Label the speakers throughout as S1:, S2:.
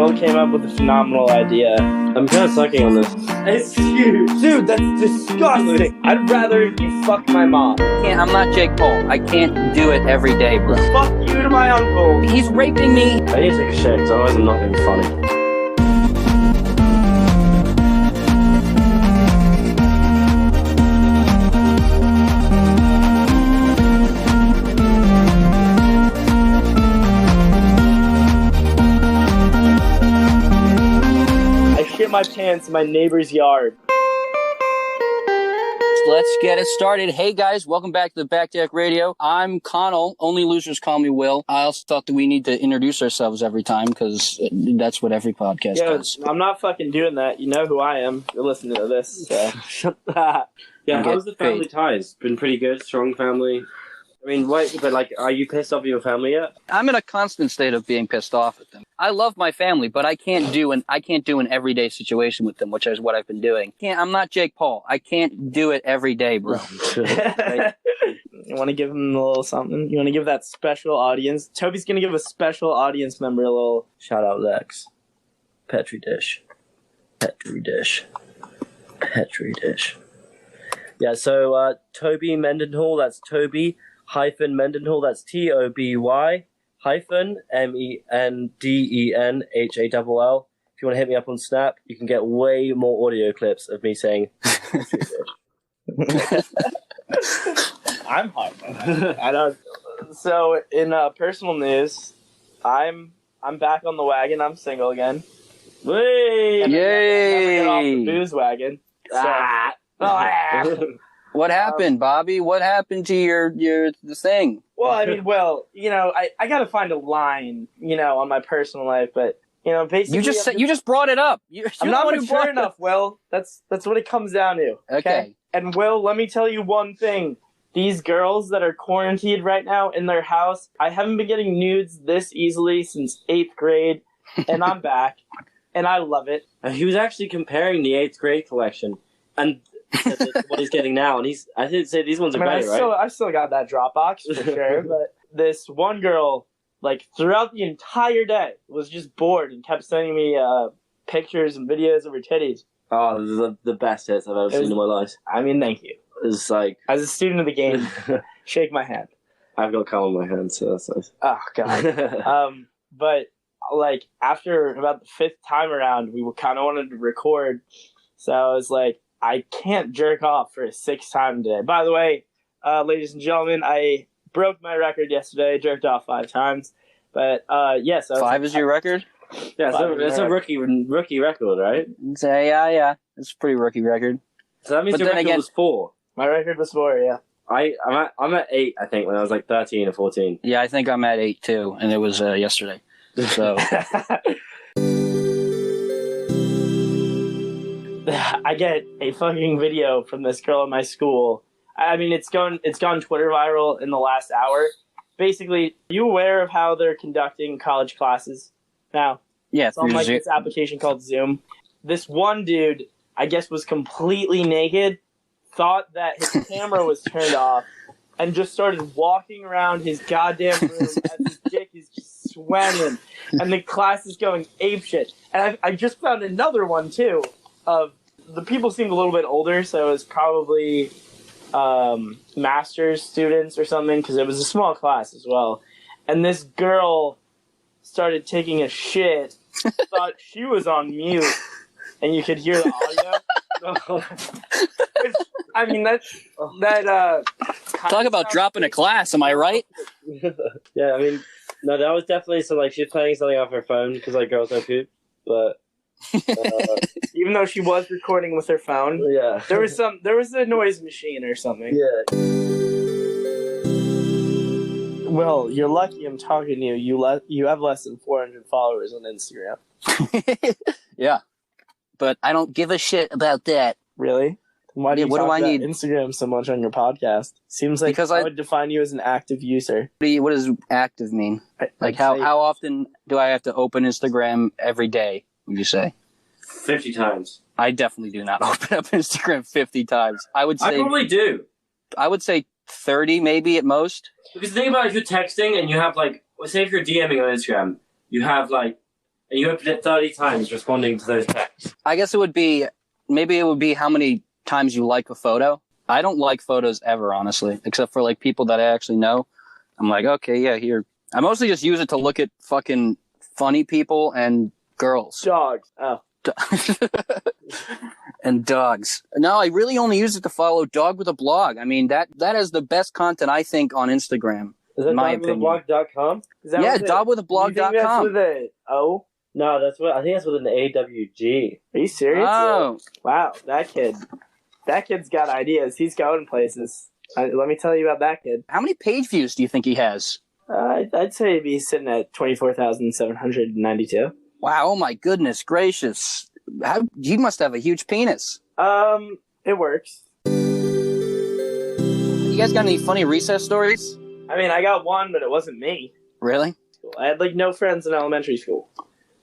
S1: Will came up with a phenomenal idea.
S2: I'm kind of sucking on this.
S1: It's huge. Dude, that's disgusting. I'd rather you fuck my mom.
S3: I'm not Jake Paul. I can't do it every day, bro.
S1: Fuck you to my uncle.
S3: He's raping me.
S2: I need to take a shit because otherwise I'm not going to be funny.
S1: My pants in my neighbor's yard.
S3: Let's get it started. Hey guys, welcome back to the Back Deck Radio. I'm Connell. Only losers call me Will. I also thought that we need to introduce ourselves every time because that's what every podcast does.
S1: I'm not fucking doing that. You know who I am. You're listening to this. So. Shut that.
S2: Yeah, how's the family ties? Been pretty good, strong family. I mean, are you pissed off at your family yet?
S3: I'm in a constant state of being pissed off at them. I love my family, but I can't do an everyday situation with them, which is what I've been doing. I'm not Jake Paul. I can't do it every day, bro.
S1: Right? You want to give him a little something? You want to give that special audience? Toby's going to give a special audience member a little shout out, Lex. Petri dish. Petri dish. Petri dish. Yeah, so Toby Mendenhall, that's Toby Mendenhall, that's TOBY MENDENHALL. If you want to hit me up on Snap, you can get way more audio clips of me saying I'm hot. I don't. So in personal news, I'm back on the wagon. I'm single again.
S3: Yay!
S1: Never get off the booze wagon. So,
S3: What happened, Bobby? What happened to your the thing?
S1: Well, I mean, I got to find a line, on my personal life, but basically
S3: you just brought it up.
S1: I'm not mature enough, Will. That's what it comes down to.
S3: Okay.
S1: And Will, let me tell you one thing. These girls that are quarantined right now in their house, I haven't been getting nudes this easily since 8th grade, and I'm back, and I love it.
S2: He was actually comparing the 8th grade collection and what he's getting now, and I did say these ones are better, right?
S1: I still got that Dropbox for sure, but this one girl, throughout the entire day, was just bored and kept sending me pictures and videos of her titties.
S2: Oh, the best hits I've ever seen in my life.
S1: I mean, thank you.
S2: It's like,
S1: as a student of the game, shake my hand.
S2: I've got cum on my hand, so that's nice.
S1: Oh god. But after about the 5th time around, we kind of wanted to record, so I was like, I can't jerk off for a 6th time today. By the way, ladies and gentlemen, I broke my record yesterday. Jerked off 5 times, but yes.
S3: 5 is your record?
S2: Yeah, it's a rookie record, right?
S3: Yeah, it's a pretty rookie record.
S2: So that means your record was 4.
S1: My record was 4, yeah.
S2: I'm at 8, I think, when I was 13 or 14.
S3: Yeah, I think I'm at 8 too, and it was yesterday. So.
S1: I get a fucking video from this girl at my school. I mean, it's gone Twitter viral in the last hour. Basically, are you aware of how they're conducting college classes now?
S3: Yeah,
S1: it's on this application called Zoom. This one dude, I guess, was completely naked, thought that his camera was turned off, and just started walking around his goddamn room as his dick is just swinging, and the class is going apeshit. And I just found another one too. Of the people seemed a little bit older, so it was probably master's students or something, because it was a small class as well. And this girl started taking a shit, thought she was on mute, and you could hear the audio. I mean, that
S3: talk about dropping a class, am I right?
S2: Yeah, I mean, no, that was definitely she was playing something off her phone because girls don't poop, but.
S1: Even though she was recording with her phone,
S2: yeah,
S1: there was a noise machine or something.
S2: Yeah.
S1: Well, you're lucky I'm talking to you. You have less than 400 followers on Instagram.
S3: Yeah, but I don't give a shit about that.
S1: Really? Why do you talk about
S3: need
S1: Instagram so much on your podcast? Seems like I would define you as an active user.
S3: What does active mean? How often do I have to open Instagram every day? Would you say
S2: 50 times?
S3: I definitely do not open up Instagram 50 times. I
S2: probably do.
S3: I would say 30 maybe at most.
S2: Because think about if you're texting and you have say if you're DMing on Instagram, you have And you opened it 30 times responding to those texts.
S3: I guess it would be how many times you like a photo. I don't like photos ever, honestly, except for like people that I actually know. I'm like, okay, yeah, here. I mostly just use it to look at fucking funny people and girls.
S1: Dogs. Oh.
S3: And dogs. No, I really only use it to follow Dog with a Blog. I mean, that is the best content, I think, on Instagram.
S2: Is that
S3: my opinion.
S2: dogwithablog.com?
S3: Yeah, dogwithablog.com.
S1: You think that's with a O?
S2: No, I think that's with an AWG.
S1: Are you serious?
S3: Oh.
S1: Wow, that kid's got ideas. He's going places. Let me tell you about that kid.
S3: How many page views do you think he has?
S1: I'd say he'd be sitting at 24,792.
S3: Wow, oh my goodness gracious. You must have a huge penis.
S1: It works.
S3: You guys got any funny recess stories?
S1: I mean, I got one, but it wasn't me.
S3: Really?
S1: I had, like, no friends in elementary school.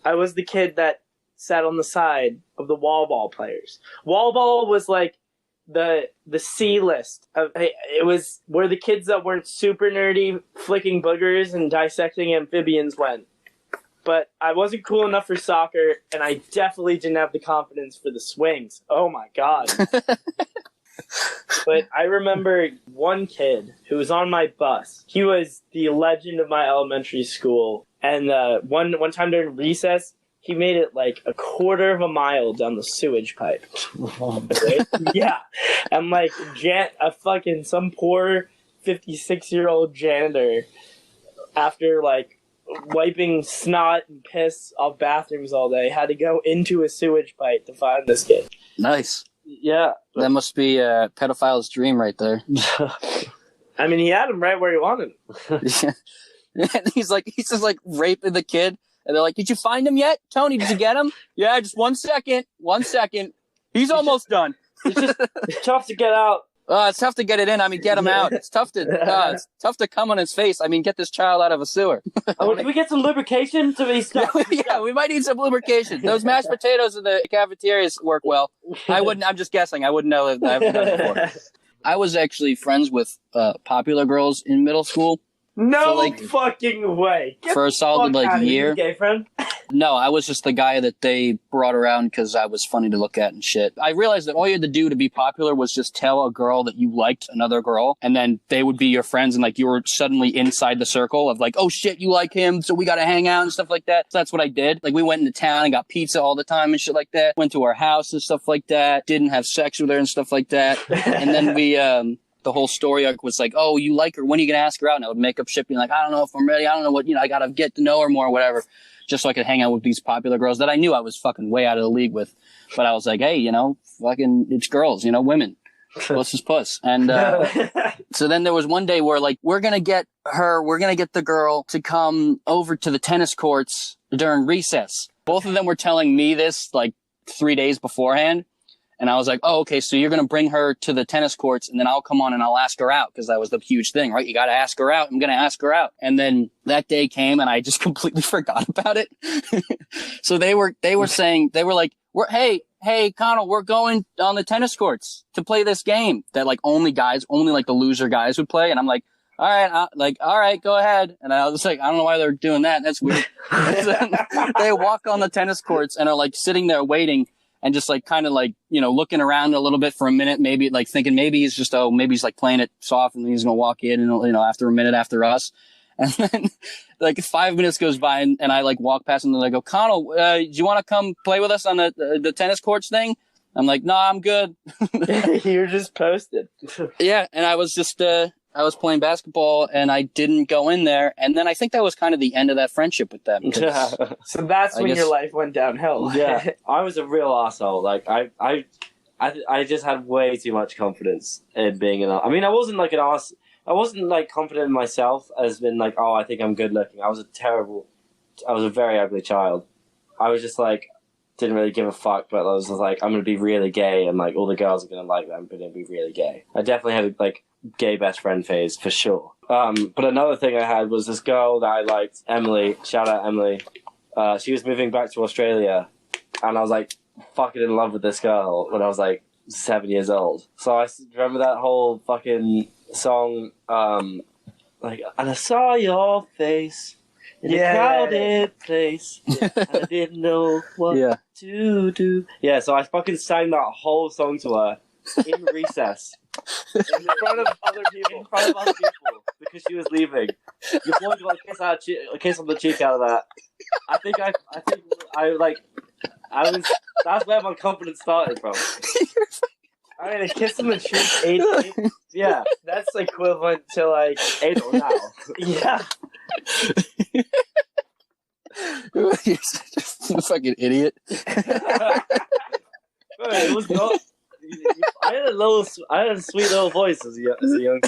S1: I was the kid that sat on the side of the wall ball players. Wall ball was, like, the C list. It was where the kids that weren't super nerdy flicking boogers and dissecting amphibians went. But I wasn't cool enough for soccer, and I definitely didn't have the confidence for the swings. Oh, my God. But I remember one kid who was on my bus. He was the legend of my elementary school. And one time during recess, he made it like a quarter of a mile down the sewage pipe. Yeah. And like some poor 56-year-old janitor, after like wiping snot and piss off bathrooms all day, had to go into a sewage pipe to find this kid.
S3: Nice.
S2: Yeah.
S3: That must be a pedophile's dream right there.
S1: I mean, he had him right where he wanted him.
S3: He's just like raping the kid. And they're like, did you find him yet? Tony, did you get him? Yeah, just 1 second. 1 second. He's almost done.
S2: It's tough to get out.
S3: It's tough to get it in. I mean, get him out. It's tough to come on his face. I mean, get this child out of a sewer.
S2: Can we get some lubrication to be stuck?
S3: Yeah, we might need some lubrication. Those mashed potatoes in the cafeterias work well. I'm just guessing. I wouldn't know if I haven't done it before. I was actually friends with popular girls in middle school.
S1: No fucking way.
S3: For a solid year.
S1: Gay friend?
S3: No, I was just the guy that they brought around because I was funny to look at and shit. I realized that all you had to do to be popular was just tell a girl that you liked another girl, and then they would be your friends, and like you were suddenly inside the circle of like, oh shit, you like him, so we gotta hang out and stuff like that. So that's what I did. Like we went into town and got pizza all the time and shit like that. Went to her house and stuff like that. Didn't have sex with her and stuff like that. And then we the whole story arc was like, oh, you like her, when are you gonna ask her out? And I would make up shit being like, I don't know if I'm ready, I don't know what, I gotta get to know her more or whatever, just so I could hang out with these popular girls that I knew I was fucking way out of the league with. But I was like, hey, fucking it's girls, women. Puss is puss. And so then there was one day where like we're gonna get the girl to come over to the tennis courts during recess. Both of them were telling me this like 3 days beforehand. And I was like, oh, okay, so you're going to bring her to the tennis courts and then I'll come on and I'll ask her out, because that was the huge thing, right? You got to ask her out. I'm going to ask her out. And then that day came and I just completely forgot about it. So they were saying, they were like, hey, Connell, we're going on the tennis courts to play this game that like only like the loser guys would play. And I'm like, all right, go ahead. And I was like, I don't know why they're doing that. That's weird. They walk on the tennis courts and are like sitting there waiting. And just like kind of like, looking around a little bit for a minute, maybe like thinking maybe he's just, maybe he's like playing it soft and he's going to walk in and, after a minute after us. And then like 5 minutes goes by and I like walk past him and I go, Connell, do you want to come play with us on the tennis courts thing? I'm like, no, I'm good.
S1: You're just posted.
S3: Yeah. And I was just, I was playing basketball and I didn't go in there. And then I think that was kind of the end of that friendship with them.
S1: So that's when your life went downhill.
S2: Yeah. I was a real asshole. Like I just had way too much confidence in being an. I mean, I wasn't like an ass. I wasn't like confident in myself as been like, oh, I think I'm good looking. I was a very ugly child. I was just like, didn't really give a fuck, but I was just like, I'm going to be really gay and like all the girls are going to like that. I'm going to be really gay. I definitely had like gay best friend phase for sure. But another thing I had was this girl that I liked, Emily. Shout out Emily. She was moving back to Australia, and I was like fucking in love with this girl when I was like 7 years old. So I remember that whole fucking song, like, and I saw your face in a crowded place. I didn't know what
S3: Yeah.
S2: to do. Yeah, so I fucking sang that whole song to her in recess.
S1: In front of other people.
S2: In front of other people because she was leaving. Your boy got a kiss on the cheek out of that. I think that's where my confidence started from.
S1: I mean, a kiss on the cheek, 8.
S2: Yeah,
S1: That's equivalent to like
S2: 8 or now.
S1: Yeah.
S3: You're such a fucking idiot.
S2: It was not. I had a sweet little voice as a young.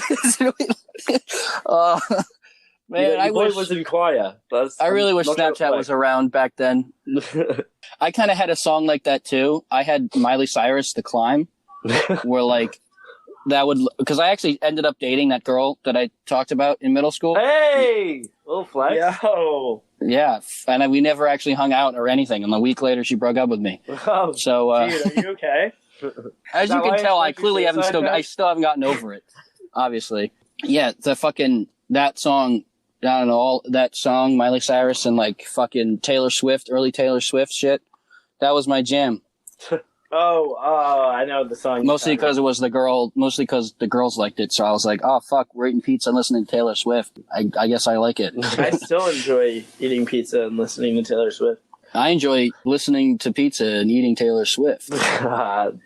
S3: Man,
S2: I wish was in choir.
S3: I really wish Snapchat was around back then. I kind of had a song like that too. I had Miley Cyrus, "The Climb," where like that would because I actually ended up dating that girl that I talked about in middle school.
S2: Hey, little flex.
S1: Yo.
S3: Yeah, and we never actually hung out or anything. And a week later, she broke up with me.
S1: Oh,
S3: So,
S1: dude, are you okay?
S3: as you can tell, I clearly haven't I still haven't gotten over it. Obviously, yeah. That song. I don't know, all that song, Miley Cyrus and like fucking early Taylor Swift shit. That was my jam.
S1: I know the song.
S3: Mostly because it was the girls liked it. So I was like, oh fuck, we're eating pizza and listening to Taylor Swift. I guess I like it.
S1: I still enjoy eating pizza and listening to Taylor Swift.
S3: I enjoy listening to pizza and eating Taylor Swift.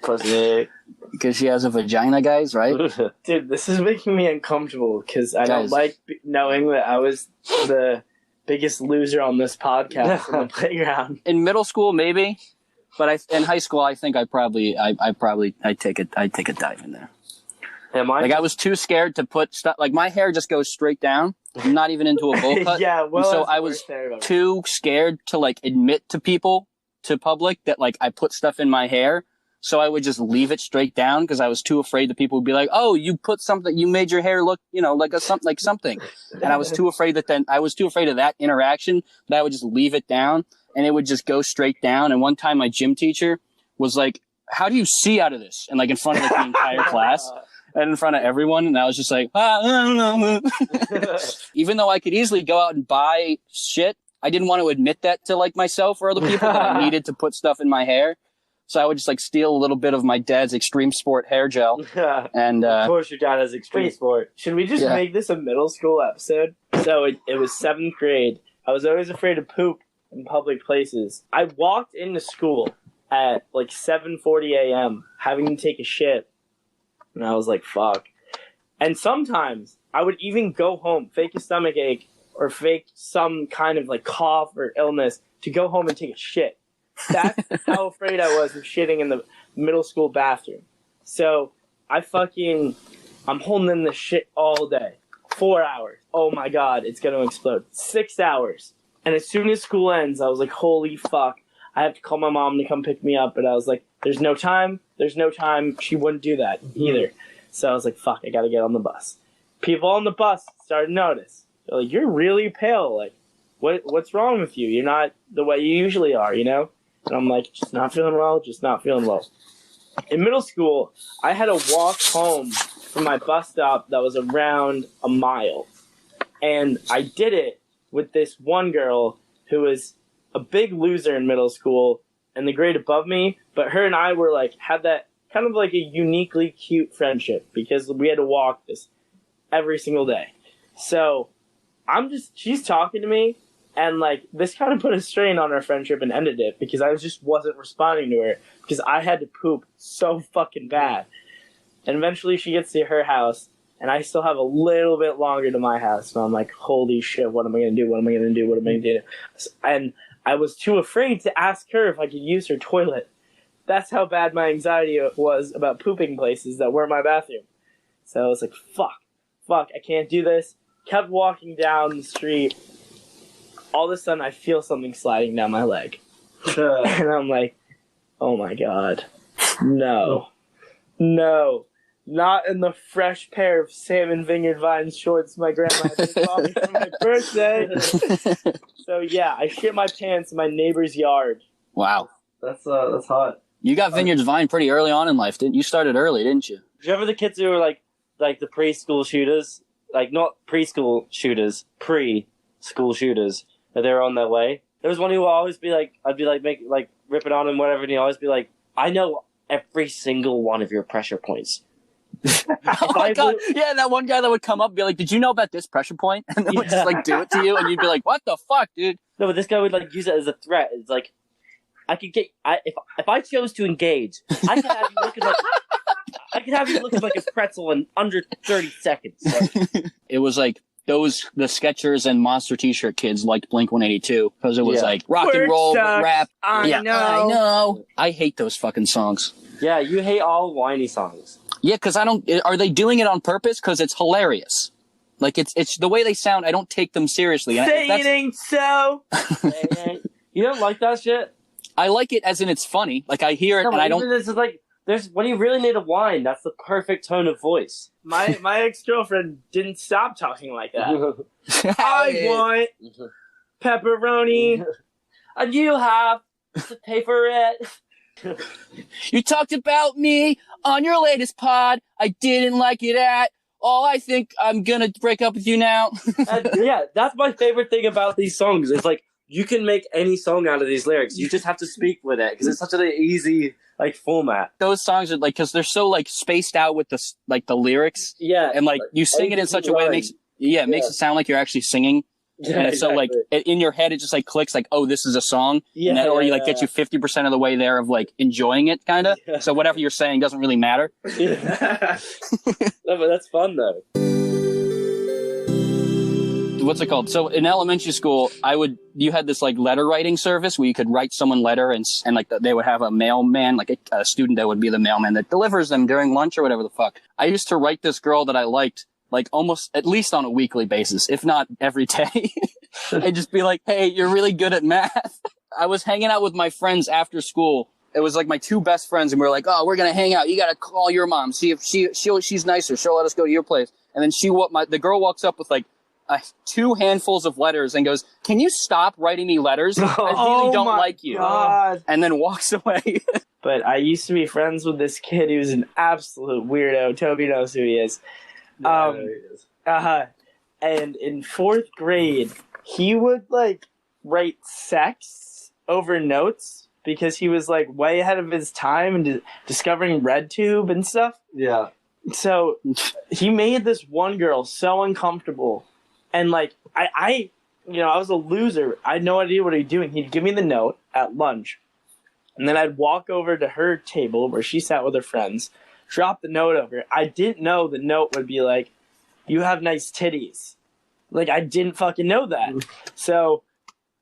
S2: Pussy.
S3: Because she has a vagina, guys, right?
S1: Dude, this is making me uncomfortable because I don't like knowing that I was the biggest loser on this podcast in the playground.
S3: In middle school, maybe, but in high school, I think I'd take a dive in there.
S2: Am I?
S3: Like I was too scared to put stuff. Like my hair just goes straight down. I'm not even into a bowl cut.
S1: Yeah, well,
S3: so I was too scared to like admit to people, to public, that like I put stuff in my hair. So I would just leave it straight down because I was too afraid that people would be like, "Oh, you put something, you made your hair look, like something." And I was too afraid of that interaction that I would just leave it down and it would just go straight down. And one time my gym teacher was like, "How do you see out of this?" And like in front of like the entire class and in front of everyone. And I was just like, I don't know. Even though I could easily go out and buy shit, I didn't want to admit that to like myself or other people that I needed to put stuff in my hair. So I would just like steal a little bit of my dad's Extreme Sport hair gel. And
S2: of course your dad has Extreme Sport.
S1: Should we just make this a middle school episode? So it was 7th grade. I was always afraid to poop in public places. I walked into school at like 7:40 a.m. having to take a shit. And I was like, fuck. And sometimes I would even go home, fake a stomach ache or fake some kind of like cough or illness to go home and take a shit. That's how afraid I was of shitting in the middle school bathroom. So I'm holding in the shit all day. 4 hours. Oh my god, it's gonna explode. 6 hours. And as soon as school ends, I was like, holy fuck. I have to call my mom to come pick me up. But I was like, there's no time. She wouldn't do that either. So I was like, fuck, I gotta get on the bus. People on the bus started to notice. They're like, you're really pale. Like, what's wrong with you? You're not the way you usually are, And I'm like, just not feeling well. In middle school, I had to walk home from my bus stop that was around a mile. And I did it with this one girl who was a big loser in middle school and the grade above me. But her and I were like, had that kind of like a uniquely cute friendship because we had to walk this every single day. So she's talking to me. And, like, this kind of put a strain on our friendship and ended it because I just wasn't responding to her because I had to poop so fucking bad. And eventually she gets to her house, and I still have a little bit longer to my house. And I'm like, holy shit, what am I going to do? And I was too afraid to ask her if I could use her toilet. That's how bad my anxiety was about pooping places that weren't my bathroom. So I was like, fuck, I can't do this. Kept walking down the street. All of a sudden, I feel something sliding down my leg. And I'm like, oh my god. No. Not in the fresh pair of Salmon Vineyard Vines shorts my grandma just bought me for my birthday. So yeah, I shit my pants in my neighbor's yard.
S3: Wow.
S2: That's hot.
S3: You got Vineyard's Vine pretty early on in life, didn't you? You started early, didn't you?
S2: Do you remember the kids who were like the preschool shooters? Like, not preschool shooters, pre-school shooters. that they were on their way. There was one who would always be like, I'd be like, ripping on him, whatever, and he'd always be like, I know every single one of your pressure points.
S3: Oh my God. Yeah, that one guy that would come up and be like, did you know about this pressure point? And then would just like do it to you, and you'd be like, what the fuck, dude?
S2: No, but this guy would like use it as a threat. It's like, if I chose to engage, I could have you looking like a pretzel in under 30 seconds. Like,
S3: it was like the Skechers and Monster T-shirt kids liked Blink-182 because it was like rock and roll, rap.
S1: I know.
S3: I hate those fucking songs.
S2: Yeah, you hate all whiny songs.
S3: Yeah, because are they doing it on purpose? Because it's hilarious. Like, it's the way they sound, I don't take them seriously.
S1: Say it ain't so.
S2: You don't like that shit?
S3: I like it as in it's funny. Like, I hear it and I don't...
S2: This is like, when you really need a whine, that's the perfect tone of voice.
S1: My ex-girlfriend didn't stop talking like that. I want pepperoni.
S2: And you have to pay for it.
S3: You talked about me on your latest pod. I didn't like it at all. I think I'm gonna break up with you now.
S2: And, yeah, that's my favorite thing about these songs. It's like, you can make any song out of these lyrics. You just have to speak with it because it's such an easy like format.
S3: Those songs are like, because they're so like spaced out with the lyrics.
S2: Yeah,
S3: and like you sing it in such a way it makes it sound like you're actually singing.
S2: Yeah,
S3: and
S2: exactly.
S3: So like in your head it just like clicks like, oh, this is a song.
S2: Yeah,
S3: and that already like gets you 50% of the way there of like enjoying it kind of.
S2: Yeah.
S3: So whatever you're saying doesn't really matter.
S2: Yeah. No, but that's fun though.
S3: What's it called? So in elementary school, you had this like letter writing service where you could write someone letter and like they would have a mailman, like a student that would be the mailman that delivers them during lunch or whatever the fuck. I used to write this girl that I liked like almost at least on a weekly basis, if not every day. I'd just be like, hey, you're really good at math. I was hanging out with my friends after school. It was like my two best friends and we were like, oh, we're going to hang out. You got to call your mom. See if she's nicer. She'll let us go to your place. And then the girl walks up with like, 2 handfuls of letters and goes, can you stop writing me letters? I really don't like you.
S1: God.
S3: And then walks away.
S1: But I used to be friends with this kid who's an absolute weirdo. Toby knows who he is.
S2: Yeah, he is.
S1: And in 4th grade, he would like write sex over notes because he was like way ahead of his time and discovering RedTube and stuff.
S2: Yeah.
S1: So he made this one girl so uncomfortable. And, like, I was a loser. I had no idea what he'd doing. He'd give me the note at lunch. And then I'd walk over to her table where she sat with her friends, drop the note over. I didn't know the note would be like, you have nice titties. Like, I didn't fucking know that. So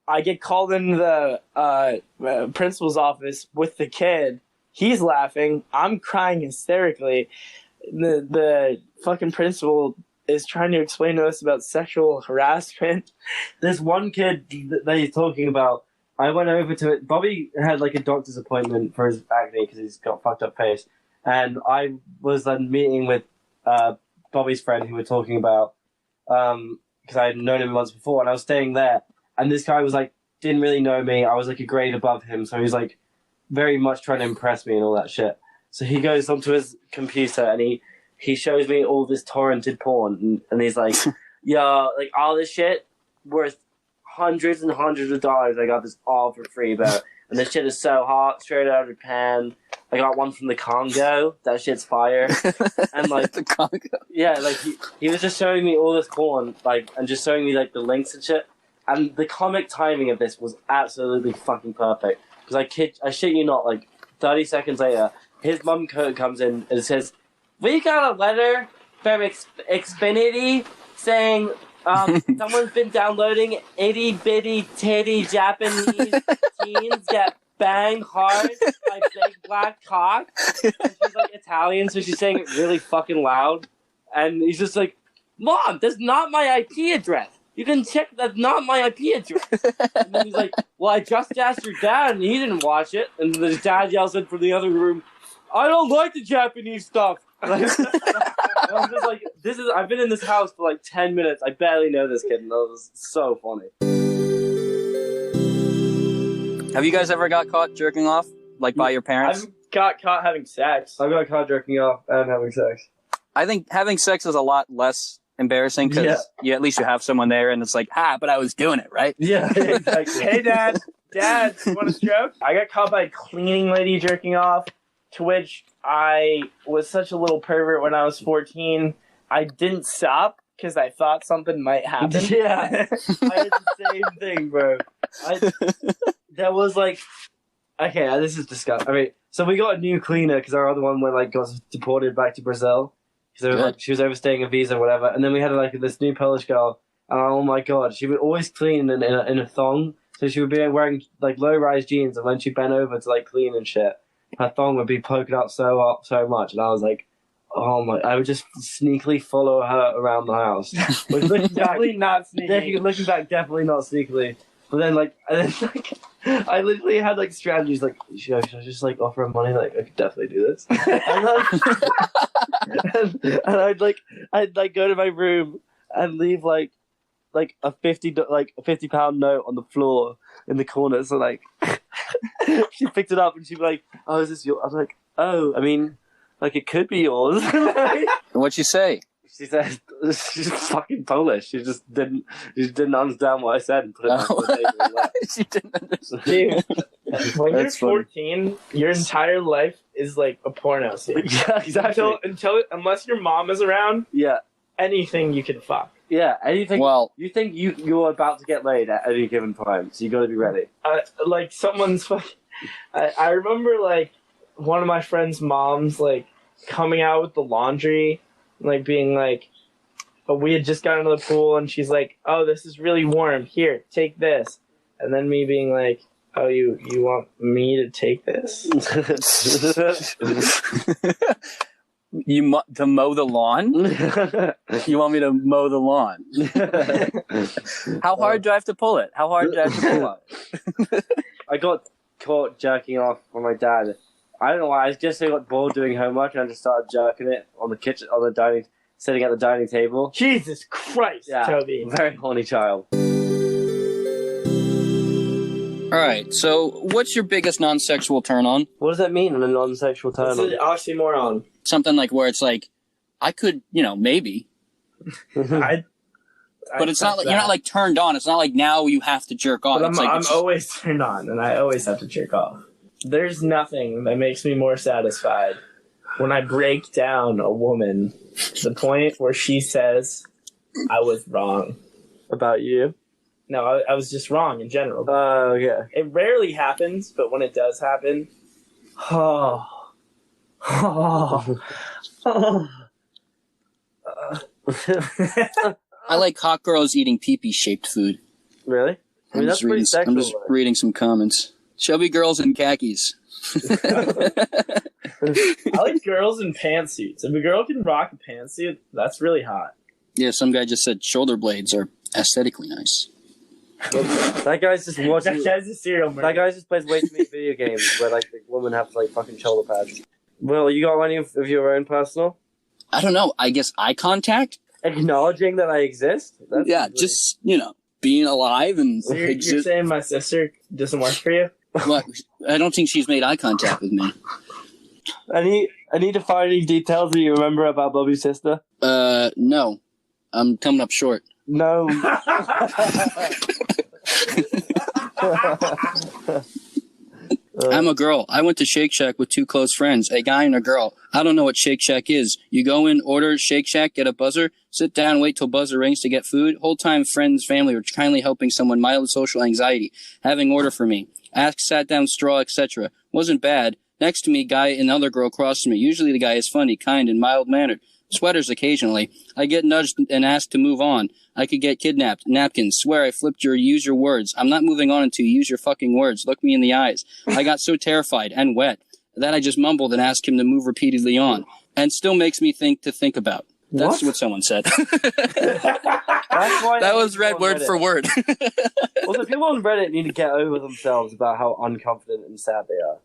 S1: I get called into the principal's office with the kid. He's laughing. I'm crying hysterically. The fucking principal is trying to explain to us about sexual harassment.
S2: This one kid that he's talking about, I went over to it. Bobby had like a doctor's appointment for his acne because he's got fucked up face. And I was then meeting with Bobby's friend who we're talking about because I had known him once before and I was staying there. And this guy was like, didn't really know me. I was like a grade above him. So he was like very much trying to impress me and all that shit. So he goes onto his computer and he shows me all this torrented porn, and he's like, yeah, like all this shit worth hundreds and hundreds of dollars. I got this all for free, but and this shit is so hot, straight out of Japan. I got one from the Congo. That shit's fire. And like
S3: the Congo.
S2: Yeah, like he was just showing me all this porn, like, and just showing me like the links and shit. And the comic timing of this was absolutely fucking perfect. Because I shit you not, like 30 seconds later, his mum comes in and says, we got a letter from Xfinity saying someone's been downloading itty-bitty titty Japanese teens get bang hard by big black cock. And she's like Italian, so she's saying it really fucking loud. And he's just like, Mom, that's not my IP address. You can check, that's not my IP address. And then he's like, well, I just asked your dad and he didn't watch it. And the dad yells in from the other room, I don't like the Japanese stuff. Like, I'm just like, I've been in this house for like 10 minutes. I barely know this kid, and that was so funny.
S3: Have you guys ever got caught jerking off, like by your parents?
S1: I've got caught having sex.
S2: I got caught jerking off and having sex.
S3: I think having sex is a lot less embarrassing because at least you have someone there, and it's like, but I was doing it, right?
S2: Yeah, exactly.
S1: Hey, Dad, you want a stroke? I got caught by a cleaning lady jerking off, to which I was such a little pervert when I was 14. I didn't stop because I thought something might happen.
S2: Yeah, I had the same thing, bro. There was like, okay, this is disgusting. I mean, so we got a new cleaner because our other one got deported back to Brazil because she was overstaying a visa or whatever. And then we had this new Polish girl, and oh my god, she would always clean in a thong. So she would be wearing low-rise jeans, and when she bent over to clean and shit, her thong would be poking out so much, and I was like, oh my! I would just sneakily follow her around the house. Which
S1: Definitely not sneaky.
S2: Looking back, definitely not sneakily. But then I literally had strategies should I just offer her money? I could definitely do this. and I'd go to my room and leave a £50 note on the floor in the corner. So she picked it up and she'd be like, "Oh, is this yours?" I was like, "Oh, I mean, it could be yours."
S3: What'd you say?
S2: She said she's fucking Polish. She just didn't understand what I said and put it back on the table and left.
S3: She didn't understand.
S1: Dude, when you're
S3: That's funny.
S1: 14, your entire life is like a porno scene.
S2: Yeah, exactly.
S1: Unless your mom is around,
S2: Yeah,
S1: anything you can fuck.
S2: yeah. Anything.
S3: Well,
S2: You think you're about to get laid at any given time, so you got to be ready.
S1: Someone's fucking. I remember one of my friend's moms coming out with the laundry, being but we had just gotten into the pool and she's like, "Oh, this is really warm. Here, take this." And then me being like, "Oh, you want me to take this?"
S3: to mow the lawn? You want me to mow the lawn? How hard do I have to pull it? How hard do I have to pull it?
S2: I got caught jerking off from my dad. I don't know why. I guess I got bored doing homework and I just started jerking it sitting at the dining table.
S1: Jesus Christ,
S2: Yeah,
S1: Toby.
S2: very horny child.
S3: All right, so what's your biggest non-sexual turn-on?
S2: What does that mean in a non-sexual
S1: It's
S2: turn-on?
S1: an oxymoron.
S3: Something where it's I could, maybe.
S1: But
S3: But it's not you're not turned on. It's not now you have to jerk off.
S1: But
S3: It's
S1: I'm
S3: it's
S1: always turned on, and I always have to jerk off. There's nothing that makes me more satisfied when I break down a woman to the point where she says, "I was wrong."
S2: About you?
S1: No, I was just wrong in general.
S2: Oh, yeah.
S1: It rarely happens, but when it does happen, oh.
S3: I like hot girls eating pee-pee shaped food.
S2: Really? I mean, that's pretty sexual.
S3: I'm just reading some comments. Chubby girls in khakis.
S1: I like girls in pantsuits. If a girl can rock a pantsuit, that's really hot.
S3: Yeah, some guy just said shoulder blades are aesthetically nice.
S2: That guy's just watching.
S1: That guy's a serial murderer.
S2: That guy just plays way too many video games where the women have fucking shoulder pads. Will, you got any of your own personal?
S3: I don't know. I guess eye contact?
S2: Acknowledging that I exist? That's really...
S3: just, being alive and
S1: So you're
S3: exist.
S1: saying my sister doesn't work for you?
S3: What? I don't think she's made eye contact with me.
S2: Any defining details that you remember about Bobby's sister?
S3: No. I'm coming up short.
S2: No.
S3: I'm a girl. I went to Shake Shack with two close friends, a guy and a girl. I don't know what Shake Shack is. You go in, order Shake Shack, get a buzzer, sit down, wait till buzzer rings to get food. Whole time friends, family were kindly helping someone mild social anxiety, having order for me. Ask, sat down, straw, etc. Wasn't bad. Next to me, guy and other girl across from me. Usually the guy is funny, kind, and mild-mannered. Sweaters occasionally. I get nudged and asked to move on. I could get kidnapped. Napkins. Swear I flipped use your words. I'm not moving on until you use your fucking words. Look me in the eyes. I got so terrified and wet that I just mumbled and asked him to move repeatedly on. And still makes me think about. That's what someone said. That was read word for word.
S2: Well, the people on Reddit need to get over themselves about how unconfident and sad they are.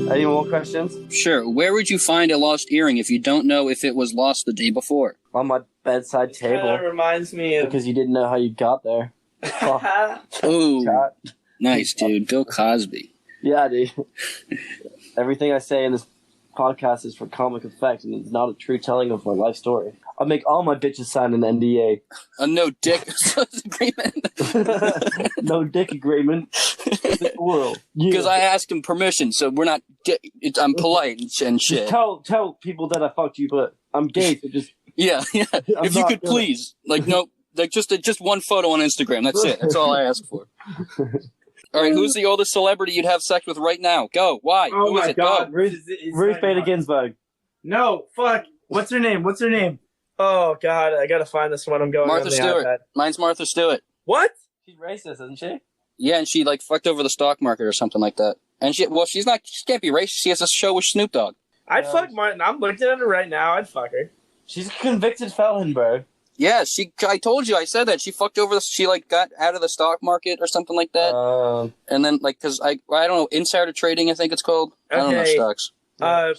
S2: Any more questions?
S3: Sure. Where would you find a lost earring if you don't know if it was lost the day before?
S2: On my bedside table.
S1: That reminds me of...
S2: Because you didn't know how you got there.
S3: Ooh,
S2: Chat.
S3: nice, dude. Bill Cosby.
S2: Yeah, dude. Everything I say in this podcast is for comic effect and it's not a true telling of my life story. I'll make all my bitches sign an NDA.
S3: A no dick agreement.
S2: No dick agreement. World.
S3: Because I asked him permission, so we're not. I'm polite and shit.
S2: Just tell people that I fucked you, but I'm gay, so just.
S3: Yeah. If you could please, no, just one photo on Instagram. That's it. That's all I ask for. All right, who's the oldest celebrity you'd have sex with right now? Go. Why?
S1: Oh
S3: Who is
S1: my
S3: it?
S1: God,
S3: Go.
S2: Ruth Bader Ginsburg.
S1: No, fuck. What's her name? Oh God, I gotta find this one. I'm going.
S3: Martha
S1: on the
S3: Stewart.
S1: iPad.
S3: Mine's Martha Stewart.
S1: What?
S2: She's racist, isn't she?
S3: Yeah, and she fucked over the stock market or something like that. And she can't be racist. She has a show with Snoop Dogg.
S1: I'd fuck Martin. I'm looking at her right now. I'd fuck her.
S2: She's a convicted felon, bro.
S3: Yeah, I told you, I said that. She fucked over she got out of the stock market or something like that. And then cause I don't know, insider trading, I think it's called. I don't know stocks.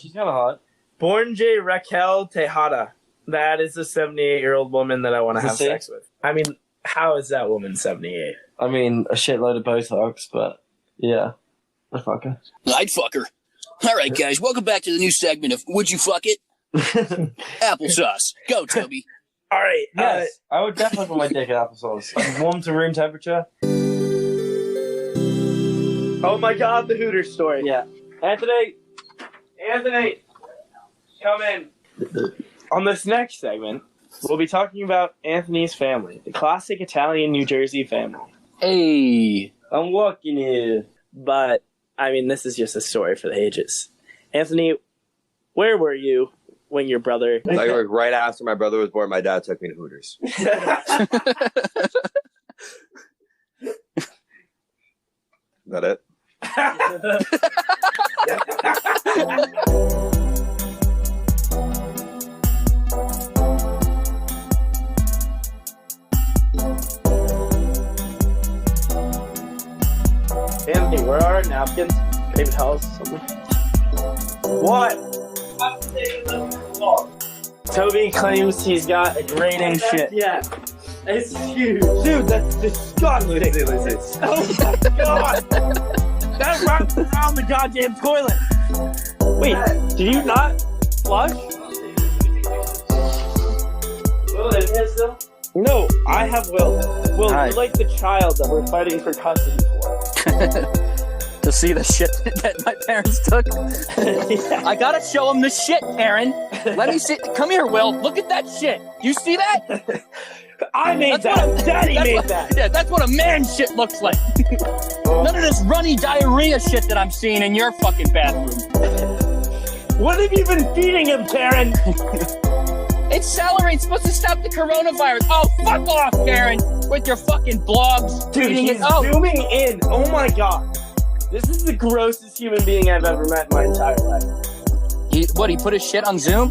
S2: She's kind of hot.
S1: Born J. Raquel Tejada. That is a 78-year-old woman that I want to have sex with. I mean, how is that woman 78?
S2: I mean, a shitload of Botox, but yeah. I'd fuck her.
S3: I'd fuck her. All right, guys, welcome back to the new segment of Would You Fuck It? Applesauce. Go, Toby.
S1: All right.
S2: Yes, I would definitely put my dick in applesauce. Warm to room temperature.
S1: Oh my God, the Hooters story.
S2: Yeah. Anthony,
S1: come in. On this next segment, we'll be talking about Anthony's family, the classic Italian New Jersey family.
S3: Hey.
S2: I'm walking here.
S1: But, I mean, this is just a story for the ages. Anthony, where were you when your brother...
S4: Right after my brother was born, my dad took me to Hooters. Is that it?
S1: Anthony, where are our napkins? Can you tell us something? What? Toby claims he's got a great in shit.
S2: Yeah. It's huge.
S1: Dude, that's disgusting. Oh my God. That runs around the goddamn toilet. Wait, did you not flush?
S2: Will, in here still?
S1: No, I have Will. Will,
S3: Hi.
S1: you're like the child that we're fighting for custody for.
S3: To see the shit that my parents took.
S1: Yeah.
S3: I gotta show him the shit, Karen. Let me see. Come here, Will. Look at that shit. You see that?
S1: I made that. Daddy made that.
S3: Yeah, that's what a man shit looks like. None of this runny diarrhea shit that I'm seeing in your fucking bathroom.
S1: What have you been feeding him, Karen?
S3: It's celery. It's supposed to stop the coronavirus. Oh, fuck off, Karen, with your fucking blogs.
S1: Dude, he's zooming in. Oh my God. This is the grossest human being I've ever met in my entire life.
S3: He put his shit on Zoom?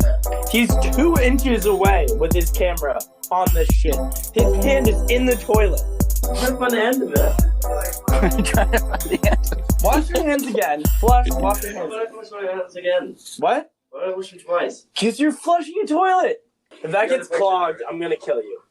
S1: He's 2 inches away with his camera on this shit. His hand is in the toilet.
S2: Try to find the end of it.
S3: Trying to find the answer.
S1: Wash your hands again. Wash your hands.
S2: Why did I wash my hands again?
S1: What?
S2: Why did I wash them twice?
S1: Because you're flushing a toilet. If that gets clogged, I'm going to kill you.